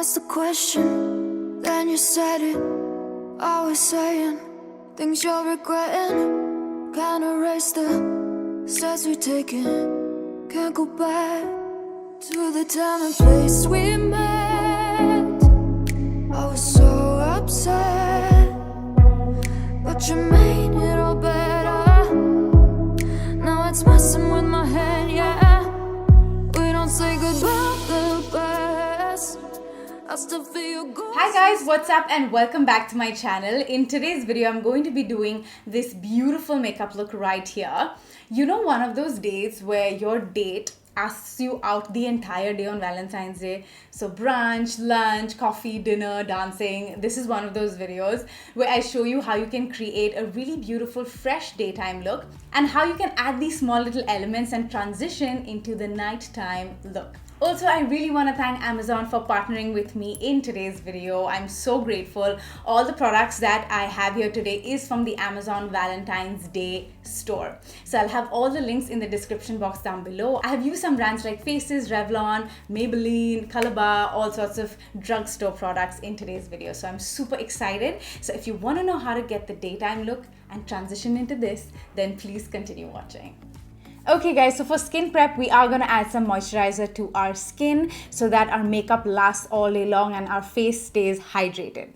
asked the question, then you said it. Always saying things you're regretting. Can't erase the steps we've taken. Can't go back to the time and place we met. I was so upset, but you made it all better. Now it's messing with my head, yeah. We don't say goodbye the best. I still feel good. Hi guys, what's up and welcome back to my channel. In today's video, I'm going to be doing this beautiful makeup look right here. You know, one of those days where your date asks you out the entire day on Valentine's Day. So brunch, lunch, coffee, dinner, dancing. This is one of those videos where I show you how you can create a really beautiful fresh daytime look and how you can add these small little elements and transition into the nighttime look. Also, I really want to thank Amazon for partnering with me in today's video. I'm so grateful. All the products that I have here today is from the Amazon Valentine's Day store. So I'll have all the links in the description box down below. I have used some brands like Faces, Revlon, Maybelline, Colorstay, all sorts of drugstore products in today's video. So I'm super excited. So if you want to know how to get the daytime look and transition into this, then please continue watching. Okay guys, so for skin prep, we are going to add some moisturizer to our skin so that our makeup lasts all day long and our face stays hydrated.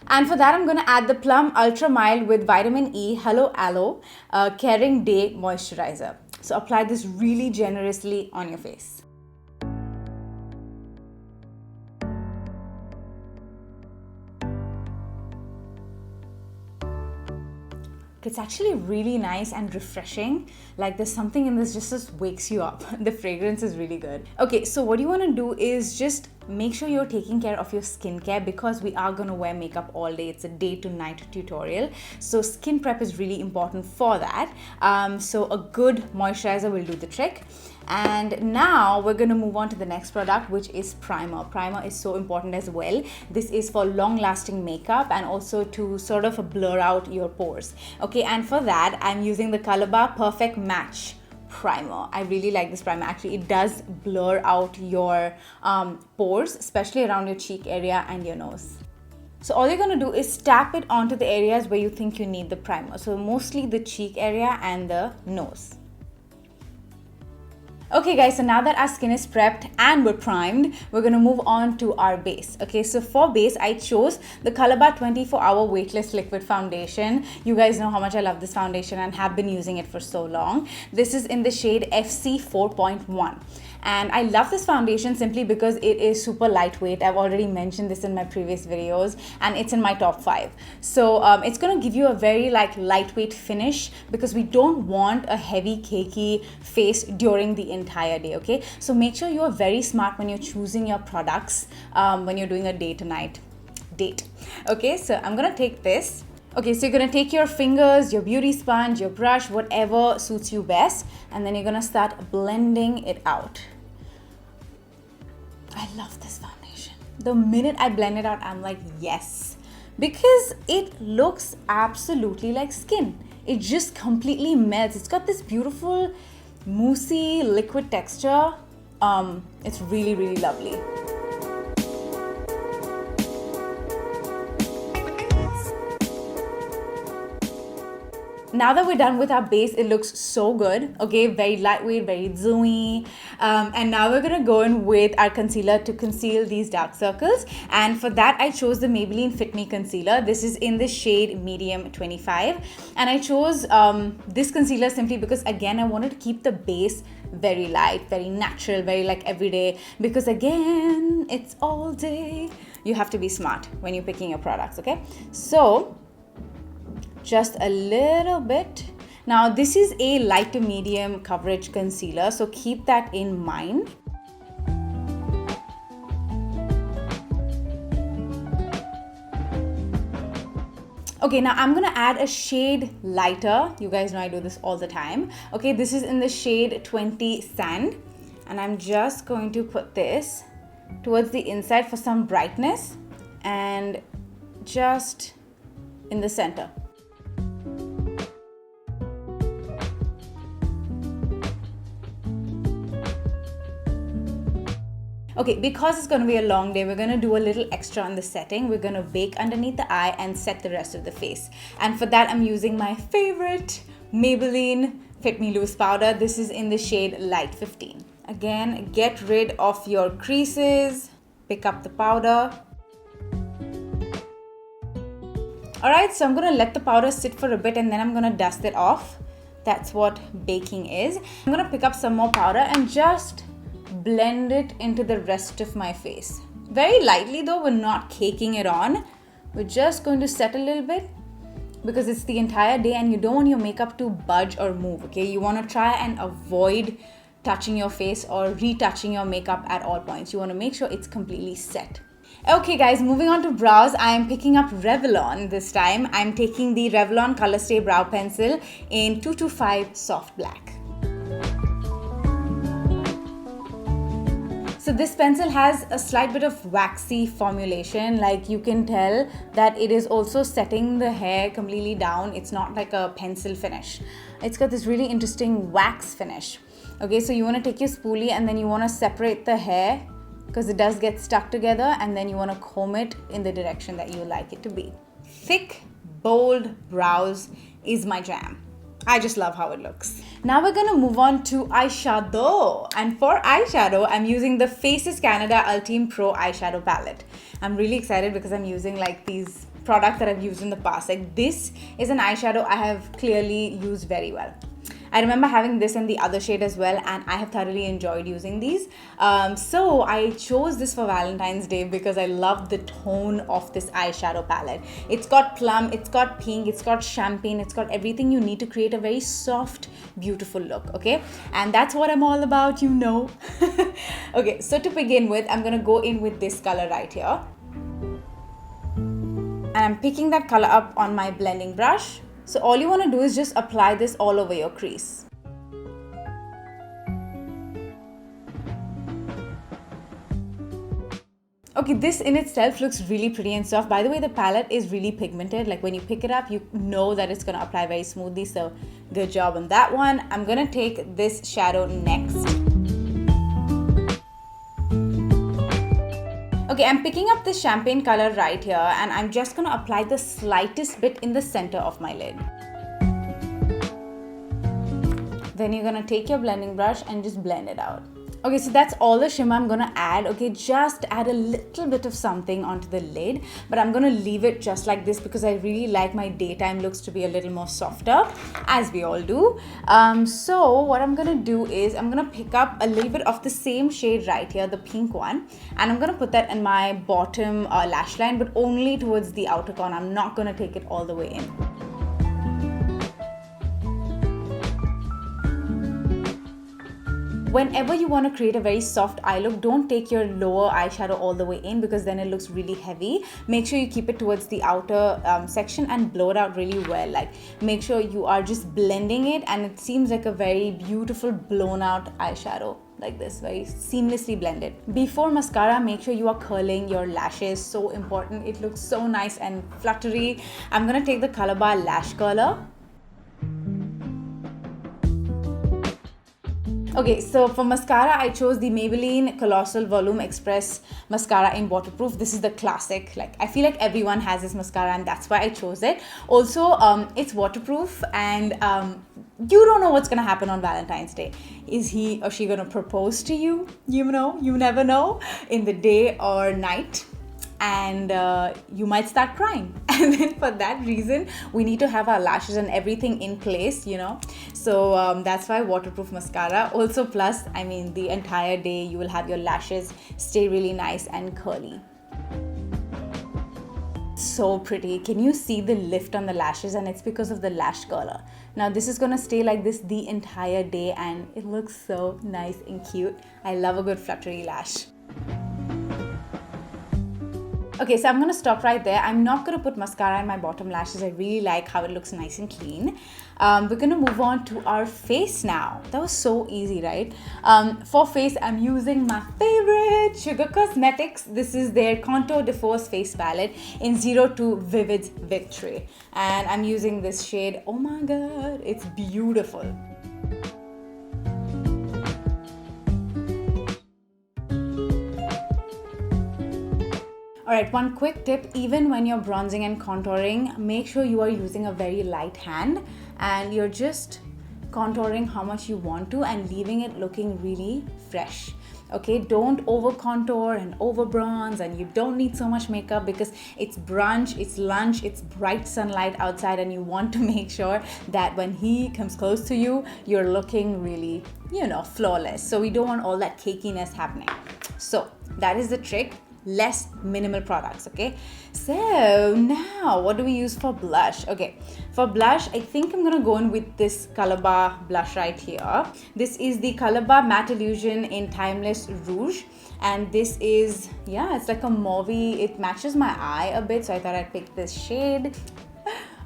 And for that, I'm going to add the Plum Ultra Mild with Vitamin E Hello Aloe Caring Day Moisturizer. So apply this really generously on your face. It's actually really nice and refreshing. Like there's something in this just wakes you up. The fragrance is really good. Okay, so what you want to do is just make sure you're taking care of your skincare because we are going to wear makeup all day. It's a day to night tutorial. So skin prep is really important for that. So a good moisturizer will do the trick. And now we're going to move on to the next product, which is primer. Primer is so important as well. This is for long lasting makeup and also to sort of blur out your pores. Okay, and for that, I'm using the Colorstay Perfect Match primer. I really like this primer. Actually, it does blur out your pores, especially around your cheek area and your nose. So all you're going to do is tap it onto the areas where you think you need the primer. So mostly the cheek area and the nose. Okay guys, so now that our skin is prepped and we're primed, we're going to move on to our base. Okay, so for base, I chose the Colorstay 24-Hour Weightless Liquid Foundation. You guys know how much I love this foundation and have been using it for so long. This is in the shade FC 4.1. And I love this foundation simply because it is super lightweight. I've already mentioned this in my previous videos and it's in my top 5. So it's going to give you a very lightweight finish because we don't want a heavy cakey face during the entire day. Okay, so make sure you are very smart when you're choosing your products when you're doing a day to night date. Okay, so I'm going to take this. Okay, so you're going to take your fingers, your beauty sponge, your brush, whatever suits you best, and then you're going to start blending it out. I love this foundation. The minute I blend it out, I'm like, yes, because it looks absolutely like skin. It just completely melts. It's got this beautiful, moussey liquid texture. It's really, really lovely. Now that we're done with our base, it looks so good. Okay, very lightweight, very dewy. And now we're gonna go in with our concealer to conceal these dark circles. And for that, I chose the Maybelline Fit Me Concealer. This is in the shade Medium 25. And I chose this concealer simply because, again, I wanted to keep the base very light, very natural, very like everyday. Because again, it's all day. You have to be smart when you're picking your products, okay? So just a little bit. Now this is a light to medium coverage concealer, so keep that in mind. Okay, now I'm gonna add a shade lighter. You guys know I do this all the time. Okay, this is in the shade 20 Sand, and I'm just going to put this towards the inside for some brightness and just in the center. Okay, because it's going to be a long day, we're going to do a little extra on the setting. We're going to bake underneath the eye and set the rest of the face. And for that, I'm using my favorite Maybelline Fit Me Loose powder. This is in the shade Light 15. Again, get rid of your creases. Pick up the powder. Alright, so I'm going to let the powder sit for a bit and then I'm going to dust it off. That's what baking is. I'm going to pick up some more powder and just blend it into the rest of my face. Very lightly though, we're not caking it on. We're just going to set a little bit because it's the entire day and you don't want your makeup to budge or move, okay? You want to try and avoid touching your face or retouching your makeup at all points. You want to make sure it's completely set. Okay guys, moving on to brows, I am picking up Revlon this time. I'm taking the Revlon Colorstay Brow Pencil in 225 Soft Black. So this pencil has a slight bit of waxy formulation, like you can tell that it is also setting the hair completely down. It's not like a pencil finish. It's got this really interesting wax finish. Okay, so you want to take your spoolie and then you want to separate the hair because it does get stuck together, and then you want to comb it in the direction that you like it to be. Thick, bold brows is my jam. I just love how it looks. Now we're gonna move on to eyeshadow. And for eyeshadow, I'm using the Faces Canada Ultime Pro eyeshadow palette. I'm really excited because I'm using like these products that I've used in the past. Like this is an eyeshadow I have clearly used very well. I remember having this in the other shade as well, and I have thoroughly enjoyed using these. So I chose this for Valentine's Day because I love the tone of this eyeshadow palette. It's got plum, it's got pink, it's got champagne, it's got everything you need to create a very soft, beautiful look, okay? And that's what I'm all about, you know. Okay, so to begin with, I'm gonna go in with this color right here. And I'm picking that color up on my blending brush. So all you want to do is just apply this all over your crease. Okay, this in itself looks really pretty and soft. By the way, the palette is really pigmented. Like when you pick it up, you know that it's going to apply very smoothly. So good job on that one. I'm going to take this shadow next. Okay, I'm picking up this champagne color right here and I'm just going to apply the slightest bit in the center of my lid. Then you're going to take your blending brush and just blend it out. Okay, so that's all the shimmer I'm going to add. Okay, just add a little bit of something onto the lid, but I'm going to leave it just like this because I really like my daytime looks to be a little more softer, as we all do. So what I'm going to do is I'm going to pick up a little bit of the same shade right here, the pink one, and I'm going to put that in my bottom lash line, but only towards the outer corner. I'm not going to take it all the way in. Whenever you want to create a very soft eye look, don't take your lower eyeshadow all the way in because then it looks really heavy. Make sure you keep it towards the outer section and blow it out really well. Like make sure you are just blending it and it seems like a very beautiful blown out eyeshadow. Like this, very seamlessly blended. Before mascara, make sure you are curling your lashes. So important. It looks so nice and fluttery. I'm going to take the Color Bar Lash Curler. Okay, so for mascara, I chose the Maybelline Colossal Volume Express Mascara in Waterproof. This is the classic. Like, I feel like everyone has this mascara and that's why I chose it. Also, it's waterproof and you don't know what's going to happen on Valentine's Day. Is he or she going to propose to you? You know, you never know, in the day or night. And you might start crying, and then for that reason we need to have our lashes and everything in place, you know. So that's why waterproof mascara. Also, plus, I mean, the entire day you will have your lashes stay really nice and curly. So pretty. Can you see the lift on the lashes? And it's because of the lash curler. Now this is gonna stay like this the entire day and it looks so nice and cute. I love a good fluttery lash. Okay, so I'm going to stop right there. I'm not going to put mascara in my bottom lashes. I really like how it looks nice and clean. We're going to move on to our face now. That was so easy, right? For face, I'm using my favorite Sugar Cosmetics. This is their Contour de Force Face Palette in 02 Vivid Victory. And I'm using this shade. Oh my god, it's beautiful. Alright, one quick tip, even when you're bronzing and contouring, make sure you are using a very light hand and you're just contouring how much you want to and leaving it looking really fresh. Okay, don't over contour and over bronze, and you don't need so much makeup because it's brunch, it's lunch, it's bright sunlight outside, and you want to make sure that when he comes close to you, you're looking really, flawless. So we don't want all that cakiness happening. So that is the trick. Less minimal products. Okay, so now what do we use for blush? Okay, for blush I think I'm gonna go in with this Color Bar blush right here. This is the Color Bar Matte Illusion in Timeless Rouge, and this is, it's like a mauvey. It matches my eye a bit, so I thought I'd pick this shade.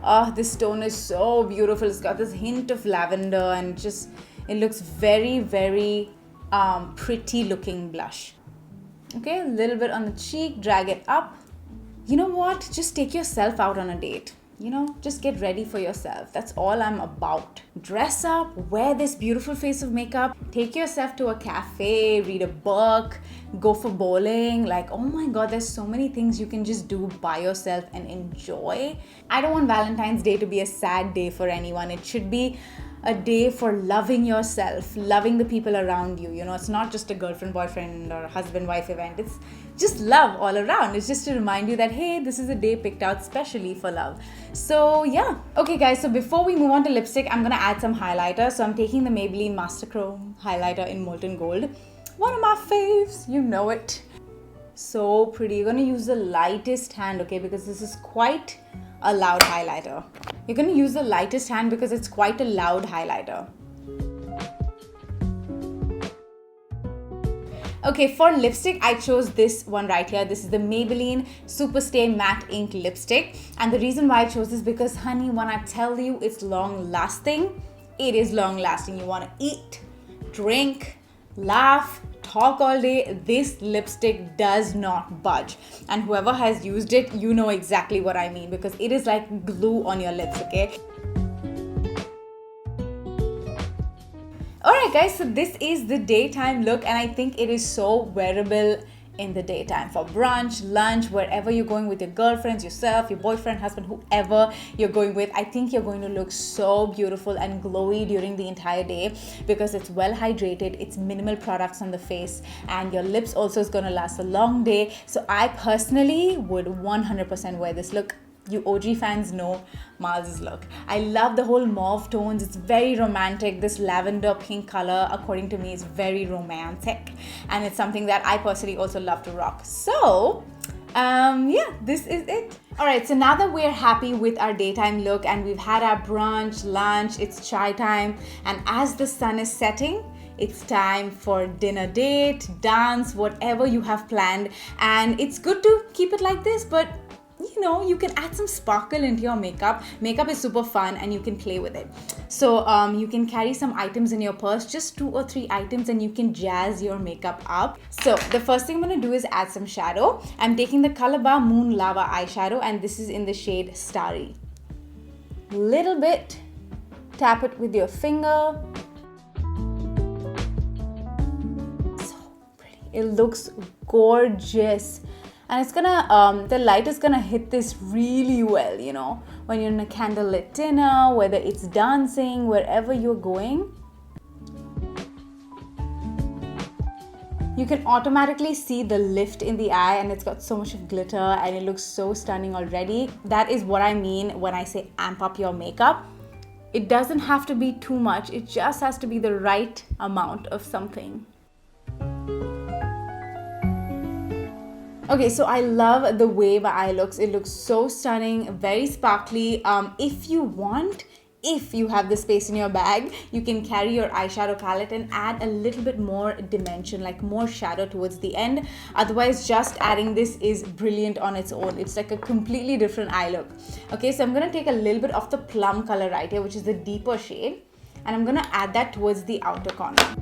Oh, this tone is so beautiful. It's got this hint of lavender and it looks very, very pretty looking blush. Okay, a little bit on the cheek, drag it up. You know what? Just take yourself out on a date. Just get ready for yourself. That's all I'm about. Dress up, wear this beautiful face of makeup, take yourself to a cafe, read a book, go for bowling. Like, oh my God, there's so many things you can just do by yourself and enjoy. I don't want Valentine's Day to be a sad day for anyone. It should be a day for loving yourself, loving the people around you. It's not just a girlfriend, boyfriend or husband, wife event. It's just love all around. It's just to remind you that, hey, this is a day picked out specially for love. So yeah. Okay guys, so before we move on to lipstick, I'm gonna add some highlighter. So I'm taking the Maybelline Master Chrome highlighter in Molten Gold. One of my faves, you know it. So pretty. You're gonna use the lightest hand, okay, because this is quite a loud highlighter. You're going to use the lightest hand because it's quite a loud highlighter. Okay, for lipstick, I chose this one right here. This is the Maybelline Superstay Matte Ink Lipstick. And the reason why I chose this is because, honey, when I tell you it's long lasting, it is long lasting. You want to eat, drink, laugh, talk all day. This lipstick does not budge, and whoever has used it, you know exactly what I mean, because it is like glue on your lips. Okay, alright guys, so this is the daytime look, and I think it is so wearable in the daytime for brunch, lunch, wherever you're going with your girlfriends, yourself, your boyfriend, husband, whoever you're going with. I think you're going to look so beautiful and glowy during the entire day because it's well hydrated, it's minimal products on the face, and your lips also is going to last a long day. So I personally would 100% wear this look. You OG fans know Mars's look. I love the whole mauve tones. It's very romantic. This lavender pink color, according to me, is very romantic, and it's something that I personally also love to rock. So this is it. Alright, so now that we're happy with our daytime look and we've had our brunch, lunch, it's chai time, and as the sun is setting, it's time for dinner date, dance, whatever you have planned. And it's good to keep it like this, but you can add some sparkle into your makeup. Makeup is super fun and you can play with it. So you can carry some items in your purse, just 2 or 3 items, and you can jazz your makeup up. So the first thing I'm going to do is add some shadow. I'm taking the Color Bar Moon Lava eyeshadow, and this is in the shade Starry. Little bit, tap it with your finger. So pretty. It looks gorgeous. And it's gonna, the light is gonna hit this really well, when you're in a candlelit dinner, whether it's dancing, wherever you're going. You can automatically see the lift in the eye, and it's got so much of glitter and it looks so stunning already. That is what I mean when I say amp up your makeup. It doesn't have to be too much. It just has to be the right amount of something. Okay, so I love the way my eye looks. It looks so stunning, very sparkly. If you have the space in your bag, you can carry your eyeshadow palette and add a little bit more dimension, like more shadow towards the end. Otherwise, just adding this is brilliant on its own. It's like a completely different eye look. Okay, so I'm gonna take a little bit of the plum color right here, which is the deeper shade, and I'm gonna add that towards the outer corner.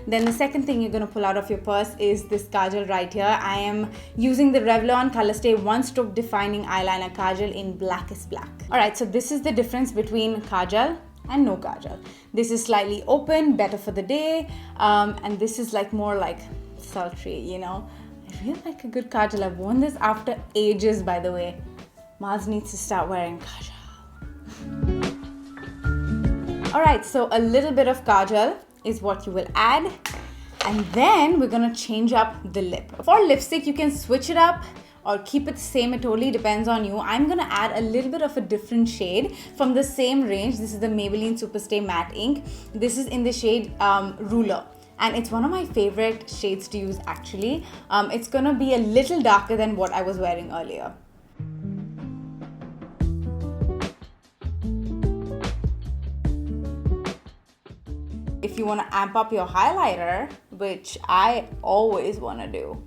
Then the second thing you're going to pull out of your purse is this kajal right here. I am using the Revlon Colorstay One Stroke Defining Eyeliner Kajal in Blackest Black. Alright, so this is the difference between kajal and no kajal. This is slightly open, better for the day, and this is like more like sultry, you know. I really like a good kajal. I've worn this after ages, by the way. Mars needs to start wearing kajal. Alright, so a little bit of kajal is what you will add, and then we're gonna change up the lip. For lipstick, you can switch it up or keep it the same. It totally depends on you. I'm gonna add a little bit of a different shade from the same range. This is the Maybelline Superstay Matte Ink. This is in the shade Ruler, and it's one of my favorite shades to use actually. It's gonna be a little darker than what I was wearing earlier. If you want to amp up your highlighter, which I always want to do,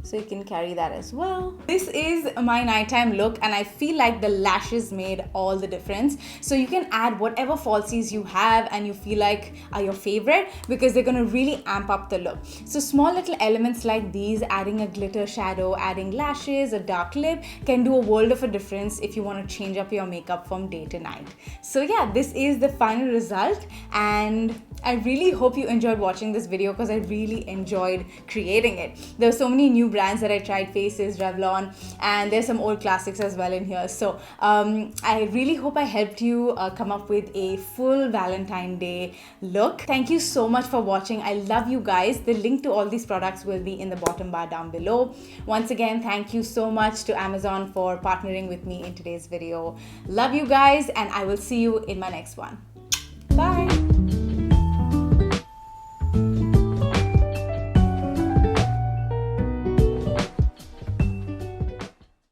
so you can carry that as well. This is my nighttime look, and I feel like the lashes made all the difference. So you can add whatever falsies you have and you feel like are your favorite, because they're gonna really amp up the look. So small little elements like these, adding a glitter shadow, adding lashes, a dark lip, can do a world of a difference if you want to change up your makeup from day to night. So yeah, this is the final result, and I really hope you enjoyed watching this video, because I really enjoyed creating it. There were so many new brands that I tried, Faces, Revlon, and there's some old classics as well in here. So I really hope I helped you come up with a full Valentine Day look. Thank you so much for watching. I love you guys. The link to all these products will be in the bottom bar down below. Once again, thank you so much to Amazon for partnering with me in today's video. Love you guys, and I will see you in my next one. Bye.